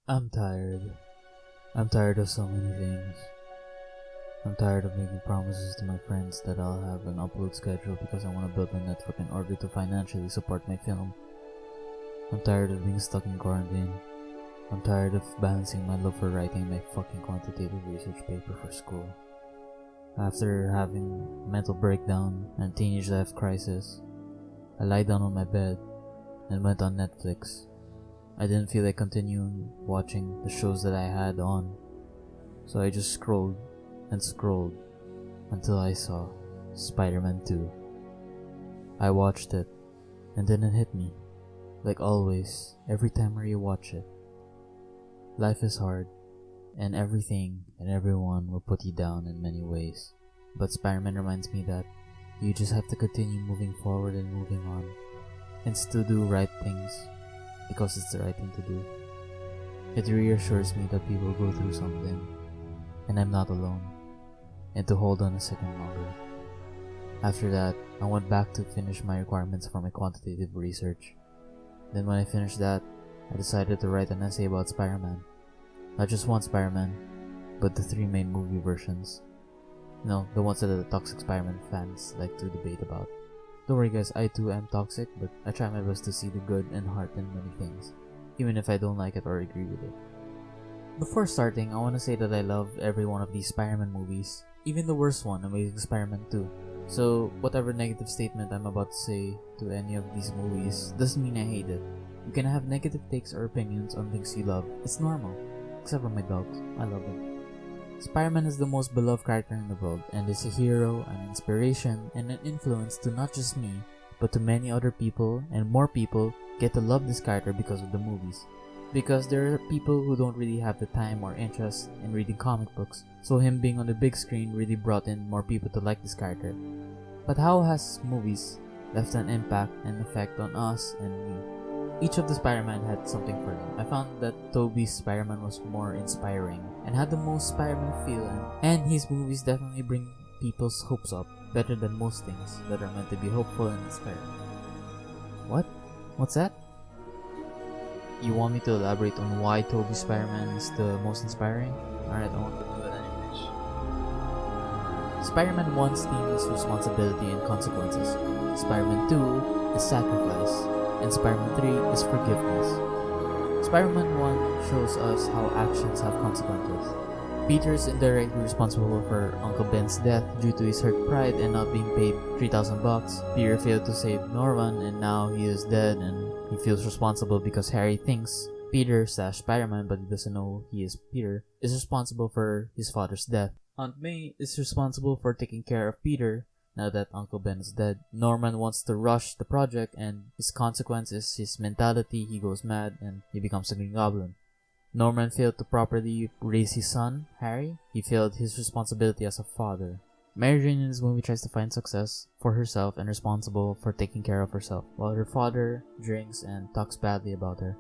I'm tired. I'm tired of so many things. I'm tired of making promises to my friends that I'll have an upload schedule because I want to build a network in order to financially support my film. I'm tired of being stuck in quarantine. I'm tired of balancing my love for writing my fucking quantitative research paper for school. After having a mental breakdown and teenage life crisis, I lied down on my bed and went on Netflix. I didn't feel like continuing watching the shows that I had on, so I just scrolled and scrolled until I saw Spider-Man 2. I watched it, and then it hit me, like always, every time I rewatch it. Life is hard, and everything and everyone will put you down in many ways, but Spider-Man reminds me that you just have to continue moving forward and moving on, and still do right things, because it's the right thing to do. It reassures me that people go through something, and I'm not alone, and to hold on a second longer. After that, I went back to finish my requirements for my quantitative research. Then when I finished that, I decided to write an essay about Spider-Man. Not just one Spider-Man, but the three main movie versions. No, the ones that the toxic Spider-Man fans like to debate about. Don't worry guys, I too am toxic, but I try my best to see the good and heart in many things, even if I don't like it or agree with it. Before starting, I want to say that I love every one of these Spider-Man movies, even the worst one, Amazing Spider-Man 2. So, whatever negative statement I'm about to say to any of these movies doesn't mean I hate it. You can have negative takes or opinions on things you love. It's normal. Except for my dogs. I love them. Spider-Man is the most beloved character in the world and is a hero, an inspiration, and an influence to not just me, but to many other people, and more people get to love this character because of the movies. Because there are people who don't really have the time or interest in reading comic books, so him being on the big screen really brought in more people to like this character. But how has movies left an impact and effect on us and me? Each of the Spider-Man had something for them. I found that Tobey's Spider-Man was more inspiring and had the most Spider-Man feel, and his movies definitely bring people's hopes up better than most things that are meant to be hopeful and inspiring. What? What's that? You want me to elaborate on why Tobey's Spider-Man is the most inspiring? Alright, I want to do that anyways. Spider-Man 1's theme is responsibility and consequences. Spider-Man 2 is sacrifice. And Spider-Man 3 is forgiveness. Spider-Man 1 shows us how actions have consequences. Peter is indirectly responsible for Uncle Ben's death due to his hurt pride and not being paid $3,000. Peter failed to save Norman and now he is dead, and he feels responsible because Harry thinks Peter/Spider-Man, but he doesn't know he is Peter, is responsible for his father's death. Aunt May is responsible for taking care of Peter now that Uncle Ben is dead. Norman wants to rush the project, and his consequence is his mentality. He goes mad and he becomes a Green Goblin. Norman failed to properly raise his son, Harry. He failed his responsibility as a father. Mary Jane in this movie tries to find success for herself and responsible for taking care of herself, while her father drinks and talks badly about her.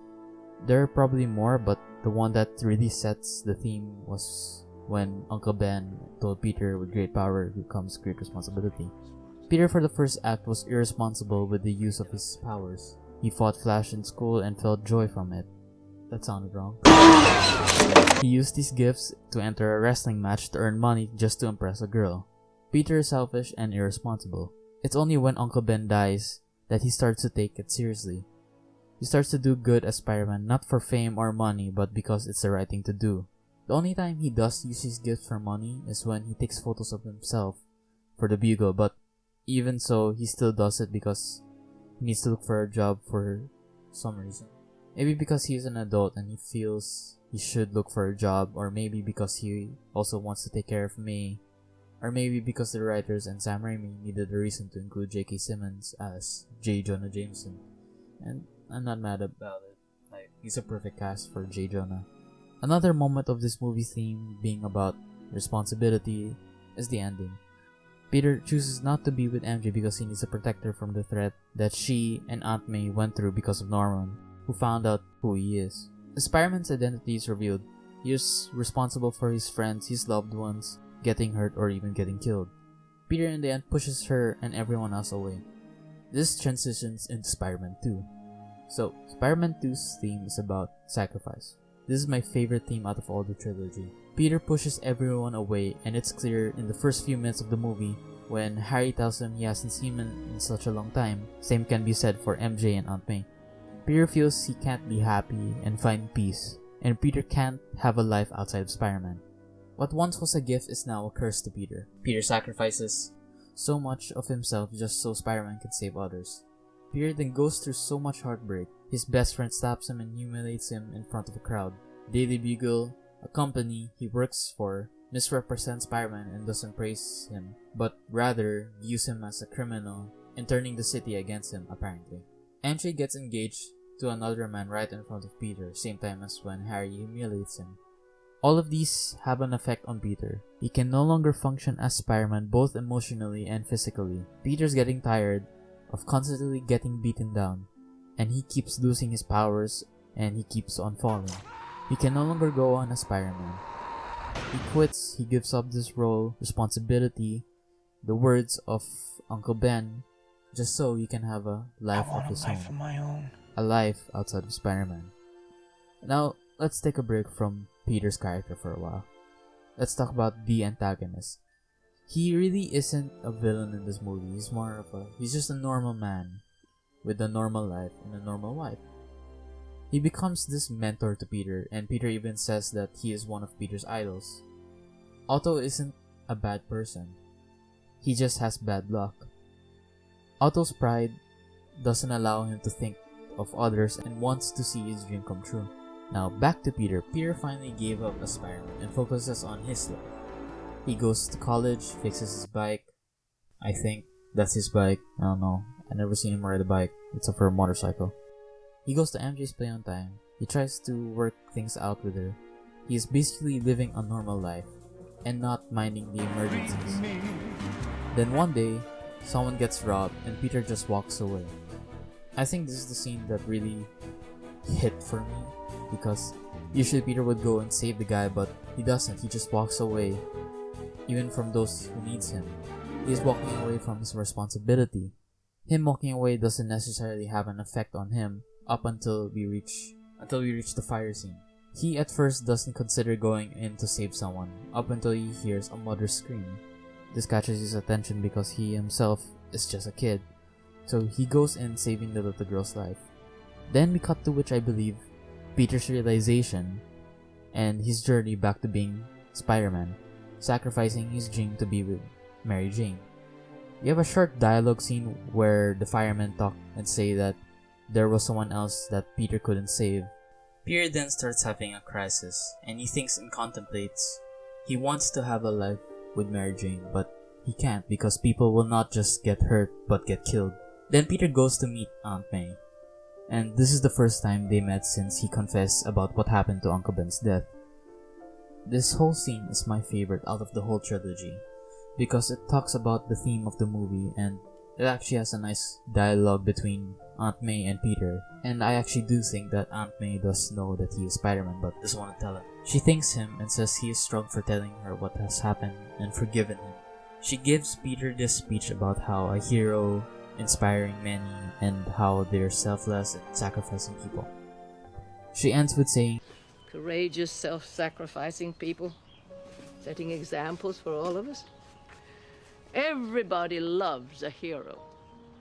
There are probably more, but the one that really sets the theme was when Uncle Ben told Peter, with great power comes great responsibility. Peter for the first act was irresponsible with the use of his powers. He fought Flash in school and felt joy from it. That sounded wrong. He used these gifts to enter a wrestling match to earn money just to impress a girl. Peter is selfish and irresponsible. It's only when Uncle Ben dies that he starts to take it seriously. He starts to do good as Spider-Man, not for fame or money, but because it's the right thing to do. The only time he does use his gifts for money is when he takes photos of himself for the Bugle, but even so, he still does it because he needs to look for a job for some reason. Maybe because he is an adult and he feels he should look for a job, or maybe because he also wants to take care of May, or maybe because the writers and Sam Raimi needed a reason to include J.K. Simmons as J. Jonah Jameson. And I'm not mad about it. Like, he's a perfect cast for J. Jonah. Another moment of this movie's theme being about responsibility is the ending. Peter chooses not to be with MJ because he needs to protect her from the threat that she and Aunt May went through because of Norman, who found out who he is. As Spider-Man's identity is revealed, he is responsible for his friends, his loved ones, getting hurt or even getting killed. Peter in the end pushes her and everyone else away. This transitions into Spider-Man 2. So, Spider-Man 2's theme is about sacrifice. This is my favorite theme out of all the trilogy. Peter pushes everyone away, and it's clear in the first few minutes of the movie when Harry tells him he hasn't seen him in such a long time. Same can be said for MJ and Aunt May. Peter feels he can't be happy and find peace, and Peter can't have a life outside of Spider-Man. What once was a gift is now a curse to Peter. Peter sacrifices so much of himself just so Spider-Man can save others. Peter then goes through so much heartbreak. His best friend stabs him and humiliates him in front of a crowd. Daily Bugle, a company he works for, misrepresents Spider-Man and doesn't praise him, but rather views him as a criminal and turning the city against him, apparently. MJ gets engaged to another man right in front of Peter, same time as when Harry humiliates him. All of these have an effect on Peter. He can no longer function as Spider-Man both emotionally and physically. Peter's getting tired of constantly getting beaten down, and he keeps losing his powers and he keeps on falling. He can no longer go on as Spider-Man. He quits, he gives up this role, responsibility, the words of Uncle Ben, just so he can have a life of his own. A life outside of Spider-Man. Now, let's take a break from Peter's character for a while. Let's talk about the antagonist. He really isn't a villain in this movie. He's just a normal man with a normal life and a normal wife. He becomes this mentor to Peter, and Peter even says that he is one of Peter's idols. Otto isn't a bad person. He just has bad luck. Otto's pride doesn't allow him to think of others and wants to see his dream come true. Now back to Peter. Peter finally gave up as Spider-Man and focuses on his life. He goes to college, fixes his bike. I think that's his bike. I don't know. I never seen him ride a bike except for a motorcycle. He goes to MJ's play on time. He tries to work things out with her. He is basically living a normal life and not minding the emergencies. Then one day, someone gets robbed and Peter just walks away. I think this is the scene that really hit for me, because usually Peter would go and save the guy, but he doesn't. He just walks away, even from those who needs him. He is walking away from his responsibility. Him walking away doesn't necessarily have an effect on him up until we reach the fire scene. He at first doesn't consider going in to save someone up until he hears a mother scream. This catches his attention because he himself is just a kid, so he goes in saving the little girl's life. Then we cut to which I believe Peter's realization and his journey back to being Spider-Man, sacrificing his dream to be with Mary Jane. We have a short dialogue scene where the firemen talk and say that there was someone else that Peter couldn't save. Peter then starts having a crisis, and he thinks and contemplates. He wants to have a life with Mary Jane, but he can't because people will not just get hurt but get killed. Then Peter goes to meet Aunt May, and this is the first time they met since he confessed about what happened to Uncle Ben's death. This whole scene is my favorite out of the whole trilogy because it talks about the theme of the movie, and it actually has a nice dialogue between Aunt May and Peter. And I actually do think that Aunt May does know that he is Spider-Man but doesn't want to tell him. She thanks him and says he is strong for telling her what has happened and forgiven him. She gives Peter this speech about how a hero inspiring many and how they're selfless and sacrificing people. She ends with saying, "Courageous, self-sacrificing people, setting examples for all of us. Everybody loves a hero.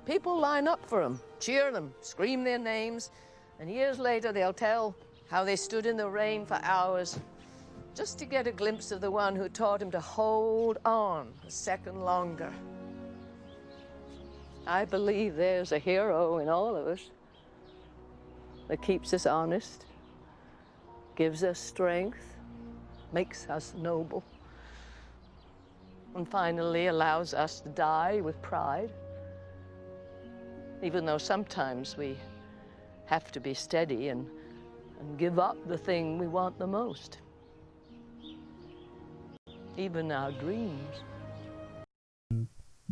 People line up for them, cheer them, scream their names, and years later they'll tell how they stood in the rain for hours just to get a glimpse of the one who taught him to hold on a second longer. I believe there's a hero in all of us that keeps us honest, gives us strength, makes us noble, and finally allows us to die with pride, even though sometimes we have to be steady and give up the thing we want the most, even our dreams."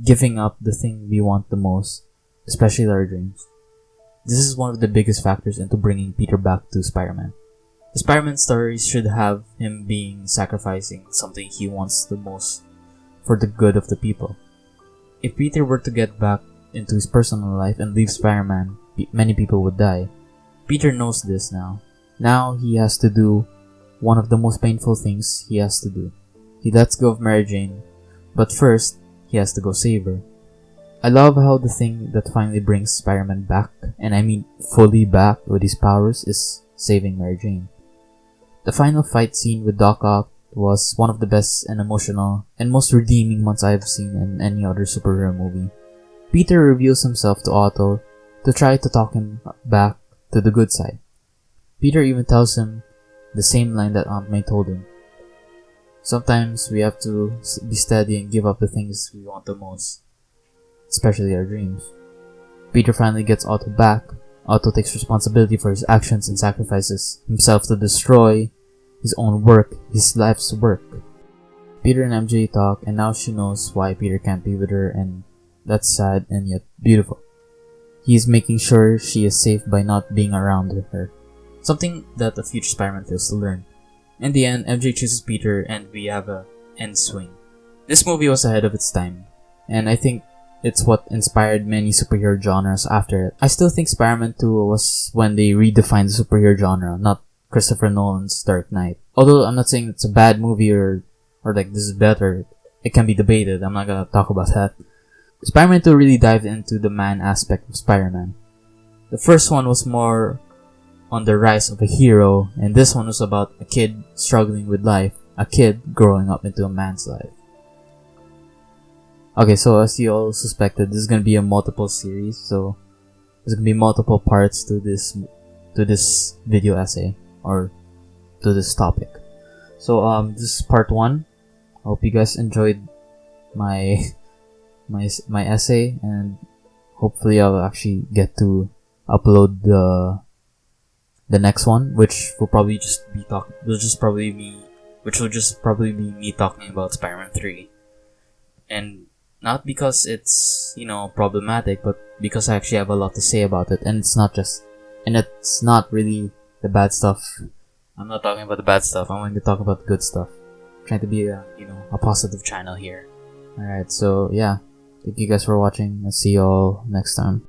Giving up the thing we want the most, especially our dreams. This is one of the biggest factors into bringing Peter back to Spider-Man. The Spider-Man stories should have him sacrificing something he wants the most for the good of the people. If Peter were to get back into his personal life and leave Spider-Man, many people would die. Peter knows this now. Now he has to do one of the most painful things he has to do. He lets go of Mary Jane, but first, he has to go save her. I love how the thing that finally brings Spider-Man back, and I mean fully back with his powers, is saving Mary Jane. The final fight scene with Doc Ock was one of the best and emotional and most redeeming ones I've seen in any other superhero movie. Peter reveals himself to Otto to try to talk him back to the good side. Peter even tells him the same line that Aunt May told him. Sometimes we have to be steady and give up the things we want the most, especially our dreams. Peter finally gets Otto back. Otto takes responsibility for his actions and sacrifices himself to destroy his own work, his life's work. Peter and MJ talk, and now she knows why Peter can't be with her, and that's sad and yet beautiful. He is making sure she is safe by not being around her. Something that a future Spider-Man fails to learn. In the end, MJ chooses Peter and we have a end swing. This movie was ahead of its time, and I think it's what inspired many superhero genres after it. I still think Spider-Man 2 was when they redefined the superhero genre, not Christopher Nolan's Dark Knight. Although I'm not saying it's a bad movie or like this is better. It can be debated. I'm not gonna talk about that. Spider-Man 2 really dived into the man aspect of Spider-Man. The first one was more on the rise of a hero, and this one was about a kid struggling with life, a kid growing up into a man's life. Okay, so as you all suspected, this is gonna be a multiple series, so there's gonna be multiple parts to this video essay, or to this topic. So this is part 1. I hope you guys enjoyed my essay, and hopefully I'll actually get to upload the next one, which will just probably be me talking about Spider-Man 3. And not because it's, problematic, but because I actually have a lot to say about it, and it's not really the bad stuff. I'm not talking about the bad stuff. I'm going to talk about the good stuff. I'm trying to be a positive channel here. Alright, so yeah. Thank you guys for watching. I'll see you all next time.